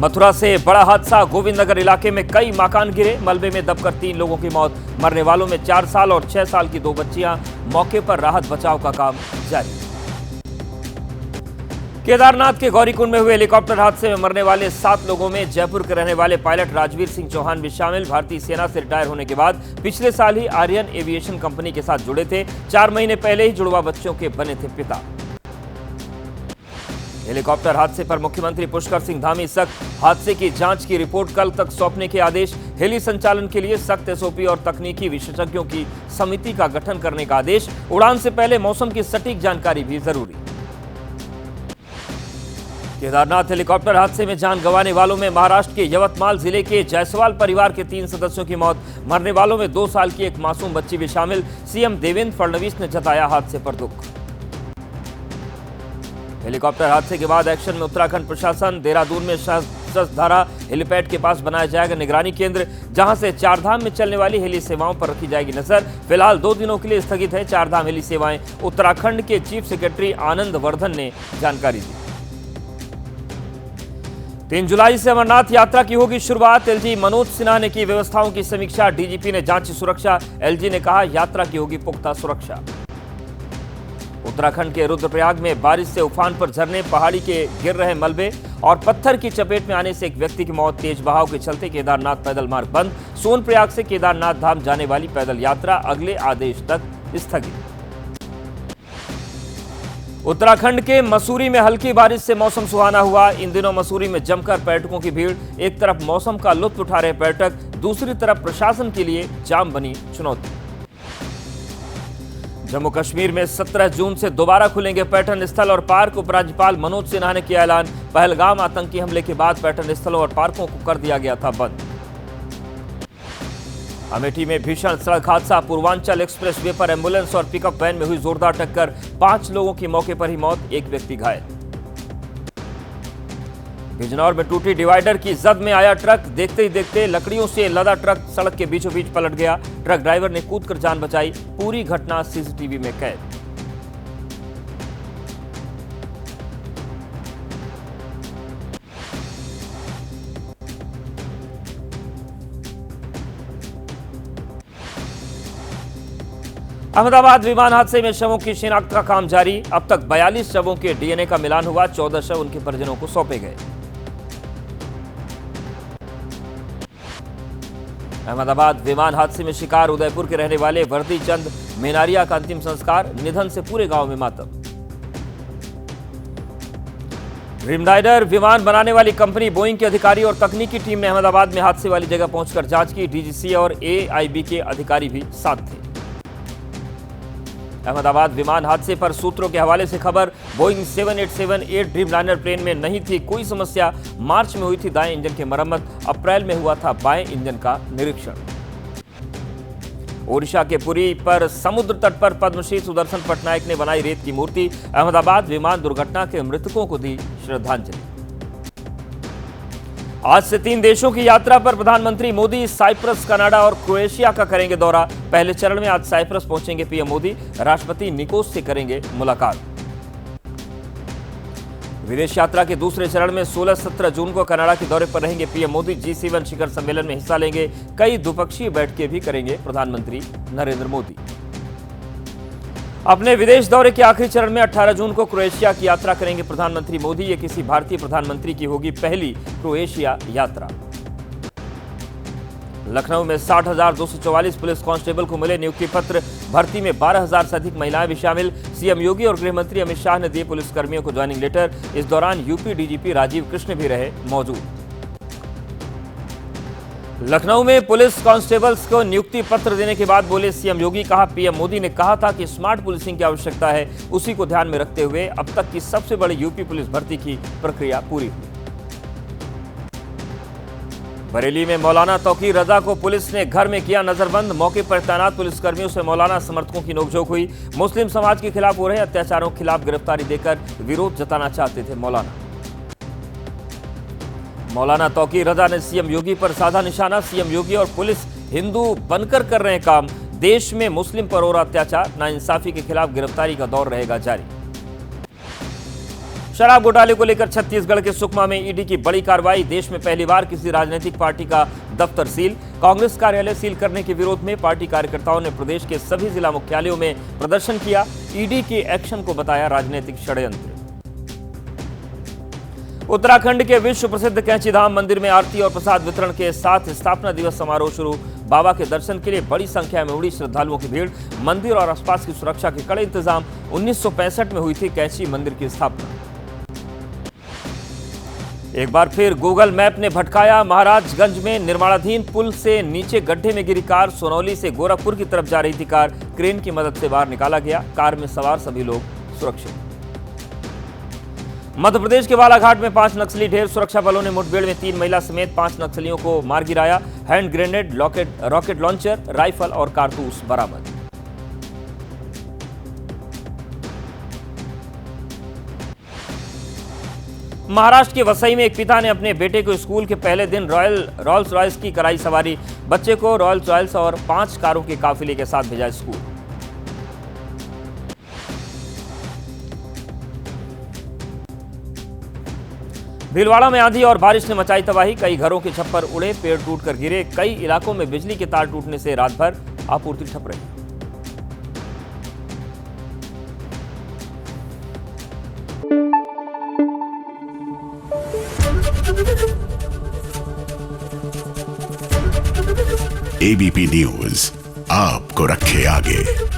मथुरा से बड़ा हादसा, गोविंदनगर इलाके में कई मकान गिरे, मलबे में दबकर 3 लोगों की मौत। मरने वालों में 4 साल और 6 साल की 2 बच्चियां। मौके पर राहत बचाव का काम जारी। केदारनाथ के गौरीकुंड में हुए हेलीकॉप्टर हादसे में मरने वाले 7 लोगों में जयपुर के रहने वाले पायलट राजवीर सिंह चौहान भी शामिल। भारतीय सेना से रिटायर होने के बाद पिछले साल ही आर्यन एविएशन कंपनी के साथ जुड़े थे। 4 महीने पहले ही जुड़वा बच्चों के बने थे पिता। हेलीकॉप्टर हादसे पर मुख्यमंत्री पुष्कर सिंह धामी सख्त, हादसे की जांच की रिपोर्ट कल तक सौंपने के आदेश। हेली संचालन के लिए सख्त एसओपी और तकनीकी विशेषज्ञों की समिति का गठन करने का आदेश। उड़ान से पहले मौसम की सटीक जानकारी भी जरूरी। केदारनाथ हेलीकॉप्टर हादसे में जान गंवाने वालों में महाराष्ट्र के यवतमाल जिले के जायसवाल परिवार के 3 सदस्यों की मौत। मरने वालों में 2 साल की एक मासूम बच्ची भी शामिल। सीएम देवेंद्र फडणवीस ने जताया हादसे पर दुख। हेलीकॉप्टर हादसे के बाद एक्शन में उत्तराखंड प्रशासन। देहरादून में सहस्त्रधारा हेलीपैड के पास बनाया जाएगा निगरानी केंद्र, जहां से चारधाम में चलने वाली हेली सेवाओं पर रखी जाएगी नजर। फिलहाल 2 दिनों के लिए स्थगित है चारधाम हेली सेवाएं। उत्तराखंड के चीफ सेक्रेटरी आनंद वर्धन ने जानकारी दी। 3 जुलाई से अमरनाथ यात्रा की होगी शुरुआत। एलजी मनोज सिन्हा ने की व्यवस्थाओं की समीक्षा। डीजीपी ने जांची सुरक्षा। एलजी ने कहा यात्रा की होगी पुख्ता सुरक्षा। उत्तराखंड के रुद्रप्रयाग में बारिश से उफान पर झरने, पहाड़ी के गिर रहे मलबे और पत्थर की चपेट में आने से एक व्यक्ति की मौत। तेज बहाव के चलते केदारनाथ पैदल मार्ग बंद। सोनप्रयाग से केदारनाथ धाम जाने वाली पैदल यात्रा अगले आदेश तक स्थगित। उत्तराखंड के मसूरी में हल्की बारिश से मौसम सुहाना हुआ। इन दिनों मसूरी में जमकर पर्यटकों की भीड़। एक तरफ मौसम का लुत्फ उठा रहे पर्यटक, दूसरी तरफ प्रशासन के लिए जाम बनी चुनौती। जम्मू कश्मीर में 17 जून से दोबारा खुलेंगे पर्यटन स्थल और पार्क। उपराज्यपाल मनोज सिन्हा ने किया ऐलान। पहलगाम आतंकी हमले के बाद पर्यटन स्थलों और पार्कों को कर दिया गया था बंद। अमेठी में भीषण सड़क हादसा, पूर्वांचल एक्सप्रेस वे पर एम्बुलेंस और पिकअप वैन में हुई जोरदार टक्कर। 5 लोगों की मौके पर ही मौत, एक व्यक्ति घायल। बिजनौर में टूटी डिवाइडर की जद में आया ट्रक, देखते ही देखते लकड़ियों से लदा ट्रक सड़क के बीचों बीच पलट गया। ट्रक ड्राइवर ने कूदकर जान बचाई। पूरी घटना सीसीटीवी में कैद। अहमदाबाद विमान हादसे में शवों की शिनाख्त का काम जारी। अब तक 42 शवों के डीएनए का मिलान हुआ। 14 शव उनके परिजनों को सौंपे गए। अहमदाबाद विमान हादसे में शिकार उदयपुर के रहने वाले वर्दी चंद मेनारिया का अंतिम संस्कार। निधन से पूरे गांव में मातम। ड्रीमलाइनर विमान बनाने वाली कंपनी बोइंग के अधिकारी और तकनीकी टीम ने अहमदाबाद में हादसे वाली जगह पहुंचकर जांच की। डीजीसी और एआईबी के अधिकारी भी साथ थे। अहमदाबाद विमान हादसे पर सूत्रों के हवाले से खबर। बोइंग 7878 ड्रीमलाइनर प्लेन में नहीं थी कोई समस्या। मार्च में हुई थी दाएं इंजन की मरम्मत। अप्रैल में हुआ था बाएं इंजन का निरीक्षण। ओडिशा के पुरी पर समुद्र तट पर पद्मश्री सुदर्शन पटनायक ने बनाई रेत की मूर्ति। अहमदाबाद विमान दुर्घटना के मृतकों को दी श्रद्धांजलि। आज से 3 देशों की यात्रा पर प्रधानमंत्री मोदी साइप्रस, कनाडा और क्रोएशिया का करेंगे दौरा। पहले चरण में आज साइप्रस पहुंचेंगे पीएम मोदी। राष्ट्रपति निकोस से करेंगे मुलाकात। विदेश यात्रा के दूसरे चरण में 16-17 जून को कनाडा के दौरे पर रहेंगे पीएम मोदी। G7 शिखर सम्मेलन में हिस्सा लेंगे। कई द्विपक्षीय बैठकें भी करेंगे प्रधानमंत्री नरेंद्र मोदी। अपने विदेश दौरे के आखिरी चरण में 18 जून को क्रोएशिया की यात्रा करेंगे प्रधानमंत्री मोदी। ये किसी भारतीय प्रधानमंत्री की होगी पहली क्रोएशिया यात्रा। लखनऊ में 60,244 पुलिस कांस्टेबल को मिले नियुक्ति पत्र। भर्ती में 12,000 से अधिक महिलाएं भी शामिल। सीएम योगी और गृह मंत्री अमित शाह ने दिए पुलिसकर्मियों को ज्वाइनिंग लेटर। इस दौरान यूपी डीजीपी राजीव कृष्ण भी रहे मौजूद। लखनऊ में पुलिस कांस्टेबल्स को नियुक्ति पत्र देने के बाद बोले सीएम योगी। कहा पीएम मोदी ने कहा था कि स्मार्ट पुलिसिंग की आवश्यकता है, उसी को ध्यान में रखते हुए अब तक की सबसे बड़ी यूपी पुलिस भर्ती की प्रक्रिया पूरी हुई। बरेली में मौलाना तौकीर रजा को पुलिस ने घर में किया नजरबंद। मौके पर तैनात पुलिसकर्मियों से मौलाना समर्थकों की नोकझोंक हुई। मुस्लिम समाज के खिलाफ हो रहे अत्याचारों के खिलाफ गिरफ्तारी देकर विरोध जताना चाहते थे मौलाना तौकीर रजा ने सीएम योगी पर साधा निशाना। सीएम योगी और पुलिस हिंदू बनकर कर रहे हैं काम। देश में मुस्लिम पर हो रहा अत्याचार, नाइंसाफी के खिलाफ गिरफ्तारी का दौर रहेगा जारी। शराब घोटाले को लेकर छत्तीसगढ़ के सुकमा में ईडी की बड़ी कार्रवाई। देश में पहली बार किसी राजनीतिक पार्टी का दफ्तर सील। कांग्रेस कार्यालय सील करने के विरोध में पार्टी कार्यकर्ताओं ने प्रदेश के सभी जिला मुख्यालयों में प्रदर्शन किया। ईडी के एक्शन को बताया राजनीतिक षड्यंत्र। उत्तराखंड के विश्व प्रसिद्ध कैंचीधाम मंदिर में आरती और प्रसाद वितरण के साथ स्थापना दिवस समारोह शुरू। बाबा के दर्शन के लिए बड़ी संख्या में उमड़ी श्रद्धालुओं की भीड़। मंदिर और आसपास की सुरक्षा के कड़े इंतजाम। 1965 में हुई थी कैंची मंदिर की स्थापना। एक बार फिर गूगल मैप ने भटकाया। महाराजगंज में निर्माणाधीन पुल से नीचे गड्ढे में गिरी कार। सोनौली से गोरखपुर की तरफ जा रही थी कार। क्रेन की मदद से बाहर निकाला गया। कार में सवार सभी लोग सुरक्षित। मध्य प्रदेश के बालाघाट में 5 नक्सली ढेर। सुरक्षा बलों ने मुठभेड़ में 3 महिला समेत 5 नक्सलियों को मार गिराया। Hand grenade, rocket launcher, rifle और कारतूस बरामद। महाराष्ट्र के वसई में एक पिता ने अपने बेटे को स्कूल के पहले दिन रॉल्स रॉयस की कराई सवारी। बच्चे को रॉल्स रॉयस और 5 कारों के काफिले के साथ भेजा स्कूल। भीलवाड़ा में आंधी और बारिश ने मचाई तबाही। कई घरों के छप्पर उड़े, पेड़ टूटकर गिरे। कई इलाकों में बिजली के तार टूटने से रात भर आपूर्ति ठप रही। एबीपी न्यूज आपको रखे आगे।